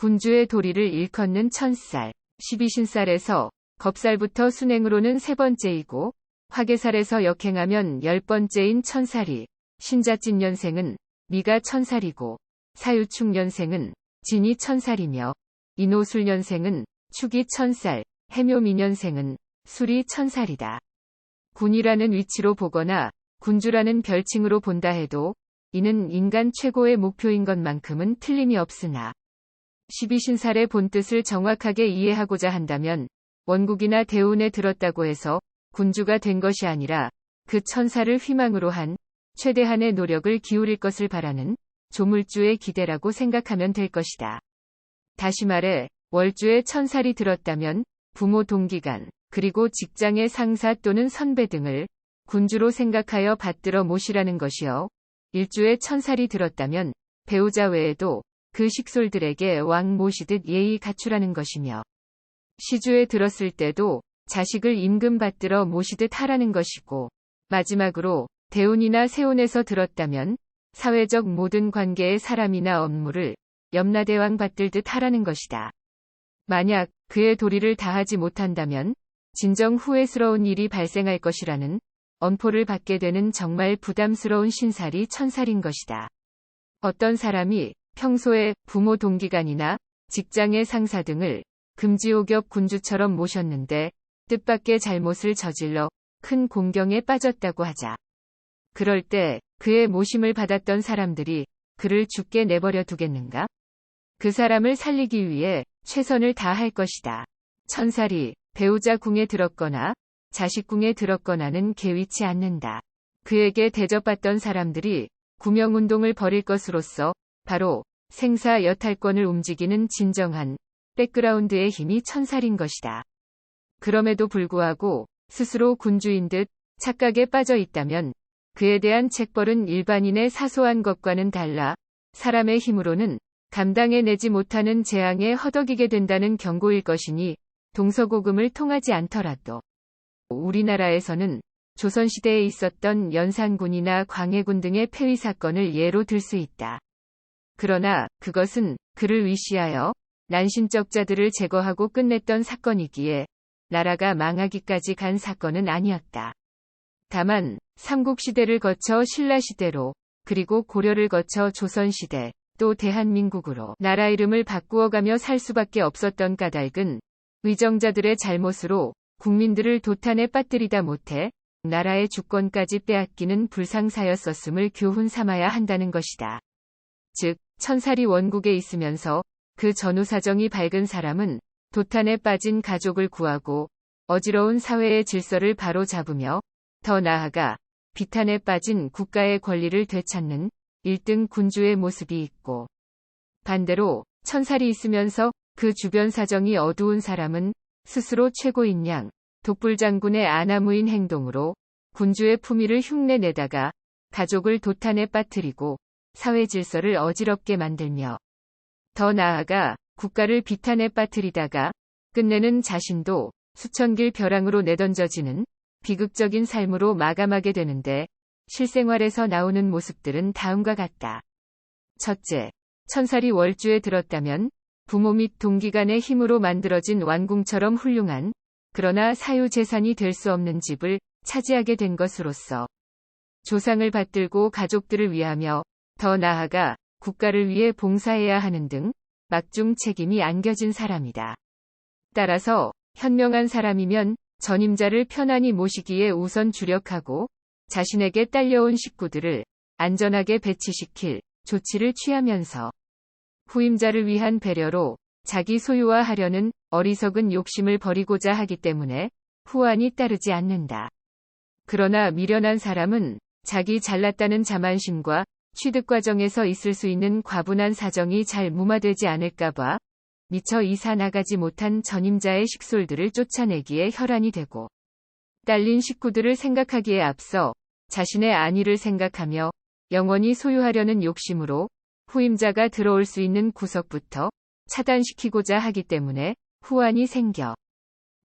군주의 도리를 일컫는 천살, 12신살에서 겁살부터 순행으로는 세 번째이고 화계살에서 역행하면 10번째인 천살이 신자찐년생은 미가 천살이고 사유축년생은 진이 천살이며 인호술년생은 축이 천살, 해묘미년생은 술이 천살이다. 군이라는 위치로 보거나 군주라는 별칭으로 본다 해도 이는 인간 최고의 목표인 것만큼은 틀림이 없으나 12신살의 본뜻을 정확하게 이해하고자 한다면 원국이나 대운에 들었다고 해서 군주가 된 것이 아니라 그 천사를 희망으로 한 최대한의 노력을 기울일 것을 바라는 조물주의 기대라고 생각하면 될 것이다. 다시 말해 월주에 천살이 들었다면 부모 동기간 그리고 직장의 상사 또는 선배 등을 군주로 생각하여 받들어 모시라는 것이요. 일주에 천살이 들었다면 배우자 외에도 그 식솔들에게 왕 모시듯 예의 갖추라는 것이며 시주에 들었을 때도 자식을 임금 받들어 모시듯 하라는 것이고 마지막으로 대운이나 세운에서 들었다면 사회적 모든 관계의 사람이나 업무를 염라대왕 받들듯 하라는 것이다. 만약 그의 도리를 다하지 못한다면 진정 후회스러운 일이 발생할 것이라는 엄포를 받게 되는 정말 부담스러운 신살이 천살인 것이다. 어떤 사람이 평소에 부모 동기간이나 직장의 상사 등을 금지옥엽 군주처럼 모셨는데 뜻밖의 잘못을 저질러 큰 공경에 빠졌다고 하자. 그럴 때 그의 모심을 받았던 사람들이 그를 죽게 내버려 두겠는가? 그 사람을 살리기 위해 최선을 다할 것이다. 천살이 배우자 궁에 들었거나 자식 궁에 들었거나는 개의치 않는다. 그에게 대접받던 사람들이 구명운동을 벌일 것으로서 바로 생사 여탈권을 움직이는 진정한 백그라운드의 힘이 천살인 것이다. 그럼에도 불구하고 스스로 군주인 듯 착각에 빠져 있다면 그에 대한 책벌은 일반인의 사소한 것과는 달라 사람의 힘으로는 감당해내지 못하는 재앙에 허덕이게 된다는 경고일 것이니 동서고금을 통하지 않더라도 우리나라에서는 조선시대에 있었던 연산군이나 광해군 등의 폐위 사건을 예로 들 수 있다. 그러나 그것은 그를 위시하여 난신적자들을 제거하고 끝냈던 사건이기에 나라가 망하기까지 간 사건은 아니었다. 다만 삼국시대를 거쳐 신라시대로 그리고 고려를 거쳐 조선시대 또 대한민국으로 나라 이름을 바꾸어가며 살 수밖에 없었던 까닭은 위정자들의 잘못으로 국민들을 도탄에 빠뜨리다 못해 나라의 주권까지 빼앗기는 불상사였었음을 교훈 삼아야 한다는 것이다. 즉, 천살이 원국에 있으면서 그 전후 사정이 밝은 사람은 도탄에 빠진 가족을 구하고 어지러운 사회의 질서를 바로잡으며 더 나아가 비탄에 빠진 국가의 권리를 되찾는 1등 군주의 모습이 있고 반대로 천살이 있으면서 그 주변 사정이 어두운 사람은 스스로 최고인 양 독불장군의 아나무인 행동으로 군주의 품위를 흉내내다가 가족을 도탄에 빠뜨리고 사회 질서를 어지럽게 만들며 더 나아가 국가를 비탄에 빠뜨리다가 끝내는 자신도 수천길 벼랑으로 내던져지는 비극적인 삶으로 마감하게 되는데 실생활에서 나오는 모습들은 다음과 같다. 첫째, 천살이 월주에 들었다면 부모 및 동기간의 힘으로 만들어진 왕궁처럼 훌륭한 그러나 사유재산이 될 수 없는 집을 차지하게 된 것으로서 조상을 받들고 가족들을 위하며 더 나아가 국가를 위해 봉사해야 하는 등 막중 책임이 안겨진 사람이다. 따라서 현명한 사람이면 전임자를 편안히 모시기에 우선 주력하고 자신에게 딸려온 식구들을 안전하게 배치시킬 조치를 취하면서 후임자를 위한 배려로 자기 소유화하려는 어리석은 욕심을 버리고자 하기 때문에 후환이 따르지 않는다. 그러나 미련한 사람은 자기 잘났다는 자만심과 취득 과정에서 있을 수 있는 과분한 사정이 잘 무마되지 않을까봐 미처 이사 나가지 못한 전임자의 식솔들을 쫓아내기에 혈안이 되고 딸린 식구들을 생각하기에 앞서 자신의 안위를 생각하며 영원히 소유하려는 욕심으로 후임자가 들어올 수 있는 구석부터 차단시키고자 하기 때문에 후환이 생겨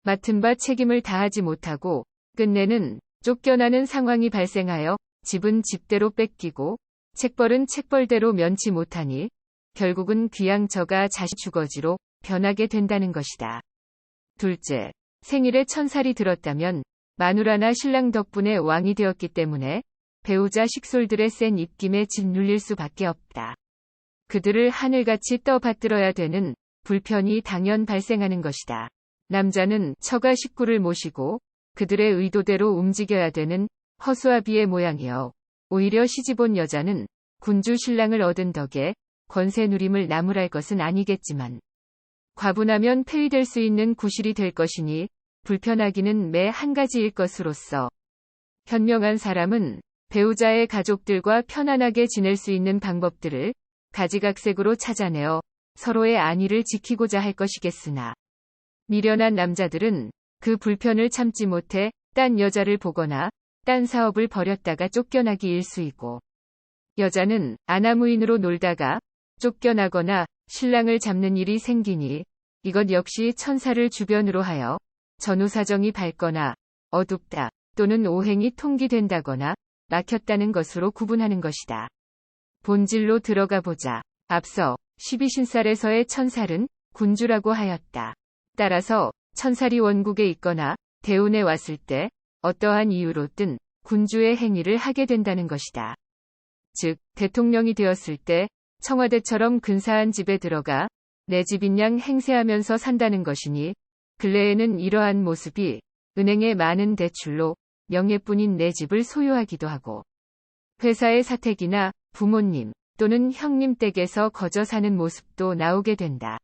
맡은 바 책임을 다하지 못하고 끝내는 쫓겨나는 상황이 발생하여 집은 집대로 뺏기고 책벌은 책벌대로 면치 못하니 결국은 귀양처가 자식 주거지로 변하게 된다는 것이다. 둘째, 생일에 천살이 들었다면 마누라나 신랑 덕분에 왕이 되었기 때문에 배우자 식솔들의 센 입김에 짓눌릴 수밖에 없다. 그들을 하늘같이 떠받들어야 되는 불편이 당연 발생하는 것이다. 남자는 처가 식구를 모시고 그들의 의도대로 움직여야 되는 허수아비의 모양이요. 오히려 시집온 여자는 군주 신랑을 얻은 덕에 권세 누림을 나무랄 것은 아니겠지만 과분하면 폐위될 수 있는 구실이 될 것이니 불편하기는 매 한 가지일 것으로서 현명한 사람은 배우자의 가족들과 편안하게 지낼 수 있는 방법들을 가지각색으로 찾아내어 서로의 안위를 지키고자 할 것이겠으나 미련한 남자들은 그 불편을 참지 못해 딴 여자를 보거나 딴 사업을 벌였다가 쫓겨나기 일쑤이고 여자는 아나무인으로 놀다가 쫓겨나거나 신랑을 잡는 일이 생기니 이것 역시 천사를 주변으로 하여 전후사정이 밝거나 어둡다 또는 오행이 통기된다거나 막혔다는 것으로 구분하는 것이다. 본질로 들어가 보자. 앞서 12신살에서의 천살은 군주라고 하였다. 따라서 천살이 원국에 있거나 대운에 왔을 때 어떠한 이유로든 군주의 행위를 하게 된다는 것이다. 즉, 대통령이 되었을 때 청와대처럼 근사한 집에 들어가 내 집인 양 행세하면서 산다는 것이니 근래에는 이러한 모습이 은행에 많은 대출로 명예뿐인 내 집을 소유하기도 하고 회사의 사택이나 부모님 또는 형님 댁에서 거저 사는 모습도 나오게 된다.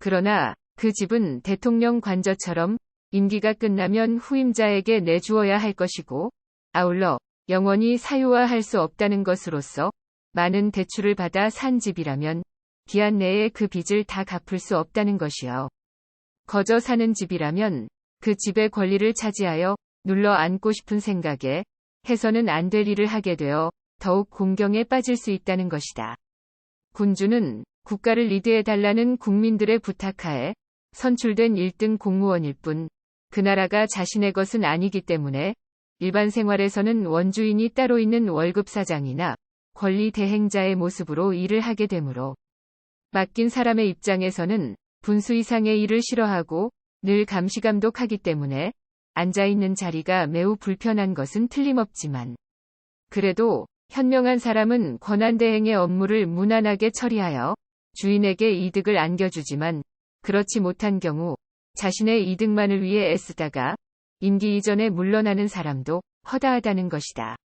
그러나 그 집은 대통령 관저처럼 임기가 끝나면 후임자에게 내주어야 할 것이고 아울러 영원히 사유화할 수 없다는 것으로서 많은 대출을 받아 산 집이라면 기한 내에 그 빚을 다 갚을 수 없다는 것이요. 거저 사는 집이라면 그 집의 권리를 차지하여 눌러 앉고 싶은 생각에 해서는 안 될 일을 하게 되어 더욱 공경에 빠질 수 있다는 것이다. 군주는 국가를 리드해달라는 국민들의 부탁하에 선출된 1등 공무원일 뿐 그 나라가 자신의 것은 아니기 때문에 일반 생활에서는 원주인이 따로 있는 월급사장이나 권리 대행자의 모습으로 일을 하게 되므로 맡긴 사람의 입장에서는 분수 이상의 일을 싫어하고 늘 감시감독하기 때문에 앉아있는 자리가 매우 불편한 것은 틀림없지만 그래도 현명한 사람은 권한대행의 업무를 무난하게 처리하여 주인에게 이득을 안겨주지만 그렇지 못한 경우 자신의 이득만을 위해 애쓰다가 임기 이전에 물러나는 사람도 허다하다는 것이다.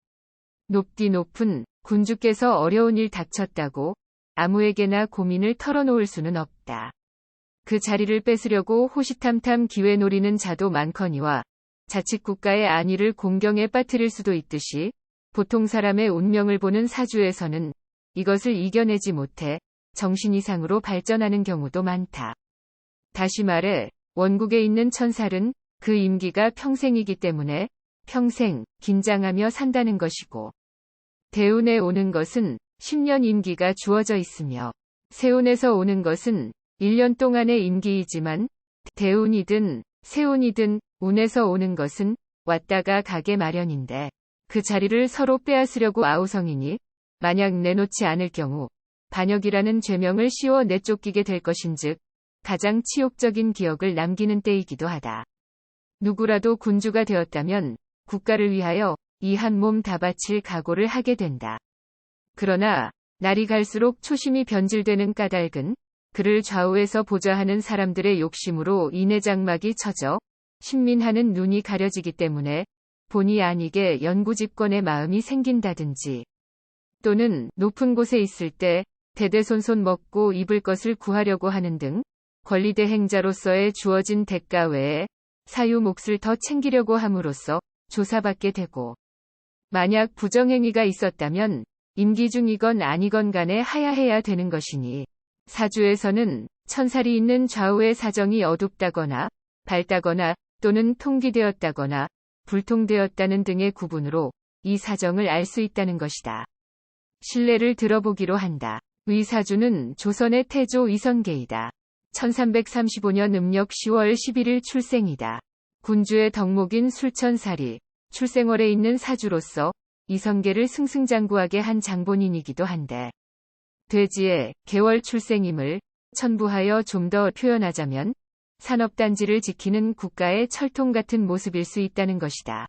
높디 높은 군주께서 어려운 일 닥쳤다고 아무에게나 고민을 털어놓을 수는 없다. 그 자리를 뺏으려고 호시탐탐 기회 노리는 자도 많거니와 자칫 국가의 안위를 공경에 빠뜨릴 수도 있듯이 보통 사람의 운명을 보는 사주에서는 이것을 이겨내지 못해 정신 이상으로 발전하는 경우도 많다. 다시 말해 원국에 있는 천살은 그 임기가 평생이기 때문에 평생 긴장하며 산다는 것이고 대운에 오는 것은 10년 임기가 주어져 있으며 세운에서 오는 것은 1년 동안의 임기이지만 대운이든 세운이든 운에서 오는 것은 왔다가 가게 마련인데 그 자리를 서로 빼앗으려고 아우성이니 만약 내놓지 않을 경우 반역이라는 죄명을 씌워 내쫓기게 될 것인즉 가장 치욕적인 기억을 남기는 때이기도 하다. 누구라도 군주가 되었다면 국가를 위하여 이 한 몸 다 바칠 각오를 하게 된다. 그러나 날이 갈수록 초심이 변질되는 까닭은 그를 좌우에서 보좌하는 사람들의 욕심으로 인해장막이 쳐져 신민하는 눈이 가려지기 때문에 본의 아니게 연구집권의 마음이 생긴다든지 또는 높은 곳에 있을 때 대대손손 먹고 입을 것을 구하려고 하는 등 권리대행자로서의 주어진 대가 외에 사유 몫을 더 챙기려고 함으로써 조사받게 되고 만약 부정행위가 있었다면 임기 중이건 아니건 간에 하야해야 되는 것이니 사주에서는 천살이 있는 좌우의 사정이 어둡다거나 밝다거나 또는 통기되었다거나 불통되었다는 등의 구분으로 이 사정을 알 수 있다는 것이다. 신례를 들어보기로 한다. 위사주는 조선의 태조 이성계이다. 1335년 음력 10월 11일 출생이다. 군주의 덕목인 술천살이 출생월에 있는 사주로서 이성계를 승승장구하게 한 장본인이기도 한데 돼지의 개월 출생임을 첨부하여 좀 더 표현하자면 산업단지를 지키는 국가의 철통 같은 모습일 수 있다는 것이다.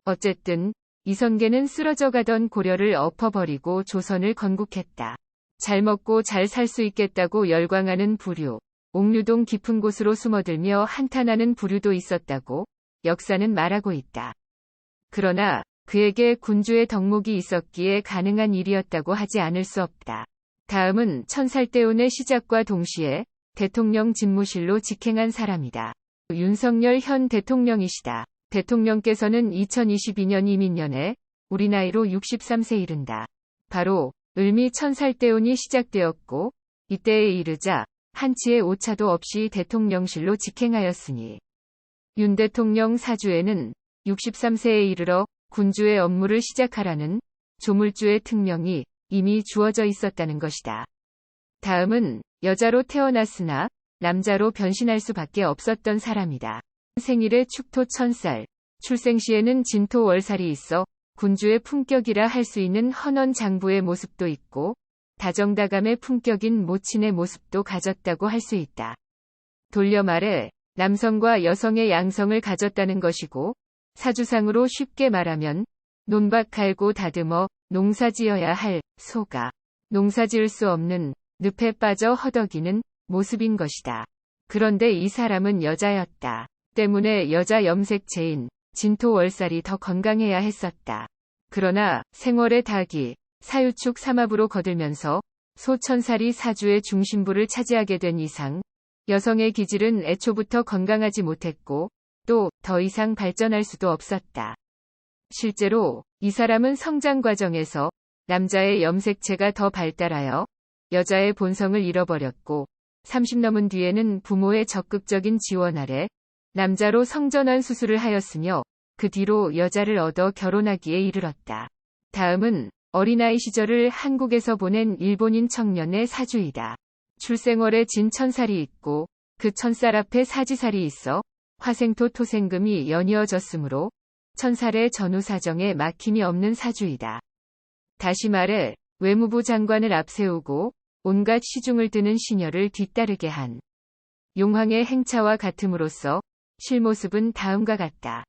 어쨌든 이성계는 쓰러져 가던 고려를 엎어버리고 조선을 건국했다. 잘 먹고 잘 살 수 있겠다고 열광하는 부류, 옥류동 깊은 곳으로 숨어들며 한탄하는 부류도 있었다고 역사는 말하고 있다. 그러나 그에게 군주의 덕목이 있었기에 가능한 일이었다고 하지 않을 수 없다. 다음은 천살대운의 시작과 동시에 대통령 집무실로 직행한 사람이다. 윤석열 현 대통령이시다. 대통령께서는 2022년 이민년에 우리 나이로 63세 이른다. 바로 을미 천살대운이 시작되었고 이때에 이르자 한치의 오차도 없이 대통령실로 직행하였으니 윤 대통령 사주에는 63세에 이르러 군주의 업무를 시작하라는 조물주의 특명이 이미 주어져 있었다는 것이다. 다음은 여자로 태어났으나 남자로 변신할 수밖에 없었던 사람이다. 생일에 축토 천살, 출생 시에는 진토 월살이 있어 군주의 품격이라 할 수 있는 헌원 장부의 모습도 있고 다정다감의 품격인 모친의 모습도 가졌다고 할 수 있다. 돌려 말해 남성과 여성의 양성을 가졌다는 것이고 사주상으로 쉽게 말하면 논밭 갈고 다듬어 농사지어야 할 소가 농사지을 수 없는 늪에 빠져 허덕이는 모습인 것이다. 그런데 이 사람은 여자였다. 때문에 여자 염색체인 진토월살이 더 건강해야 했었다. 그러나 생월의 닭이 사유축 삼합으로 거들면서 소천살이 사주의 중심부를 차지하게 된 이상 여성의 기질은 애초부터 건강하지 못했고 또 더 이상 발전할 수도 없었다. 실제로 이 사람은 성장 과정에서 남자의 염색체가 더 발달하여 여자의 본성을 잃어버렸고 30 넘은 뒤에는 부모의 적극적인 지원 아래 남자로 성전환 수술을 하였으며 그 뒤로 여자를 얻어 결혼하기에 이르렀다. 다음은 어린아이 시절을 한국에서 보낸 일본인 청년의 사주이다. 출생월에 진천살이 있고 그 천살 앞에 사지살이 있어 화생토 토생금이 연이어졌으므로 천살의 전후사정에 막힘이 없는 사주이다. 다시 말해 외무부 장관을 앞세우고 온갖 시중을 드는 시녀를 뒤따르게 한 용황의 행차와 같음으로써 실모습은 다음과 같다.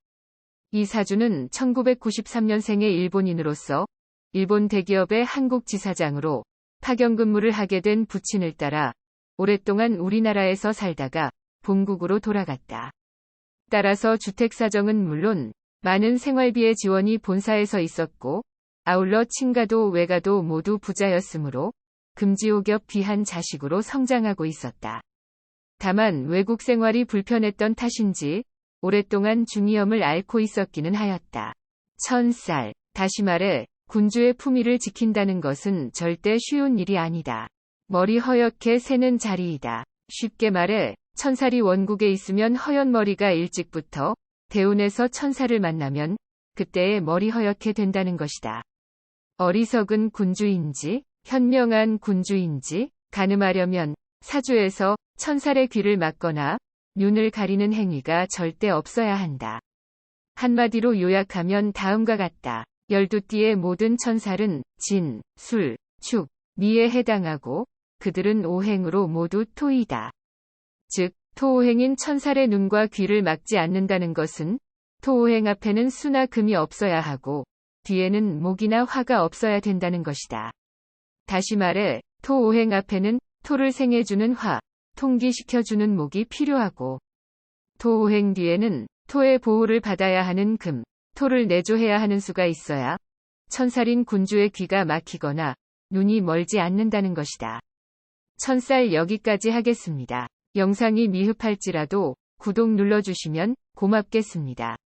이 사주는 1993년생의 일본인으로서 일본 대기업의 한국 지사장으로 파견 근무를 하게 된 부친을 따라 오랫동안 우리나라에서 살다가 본국으로 돌아갔다. 따라서 주택 사정은 물론 많은 생활비의 지원이 본사에서 있었고 아울러 친가도 외가도 모두 부자였으므로 금지옥엽 귀한 자식으로 성장하고 있었다. 다만 외국 생활이 불편했던 탓인지 오랫동안 중이염을 앓고 있었기는 하였다. 천살, 다시 말해 군주의 품위를 지킨다는 것은 절대 쉬운 일이 아니다. 머리 허옇게 새는 자리이다. 쉽게 말해 천살이 원국에 있으면 허연 머리가 일찍부터 대운에서 천살을 만나면 그때의 머리 허옇게 된다는 것이다. 어리석은 군주인지 현명한 군주인지 가늠하려면 사주에서 천살의 귀를 막거나 눈을 가리는 행위가 절대 없어야 한다. 한마디로 요약하면 다음과 같다. 12띠의 모든 천살은 진, 술, 축, 미에 해당하고 그들은 오행으로 모두 토이다. 즉, 토오행인 천살의 눈과 귀를 막지 않는다는 것은 토오행 앞에는 수나 금이 없어야 하고 뒤에는 목이나 화가 없어야 된다는 것이다. 다시 말해 토오행 앞에는 토를 생해주는 화, 통기시켜주는 목이 필요하고 토오행 뒤에는 토의 보호를 받아야 하는 금, 토를 내조해야 하는 수가 있어야 천살인 군주의 귀가 막히거나 눈이 멀지 않는다는 것이다. 천살 여기까지 하겠습니다. 영상이 미흡할지라도 구독 눌러주시면 고맙겠습니다.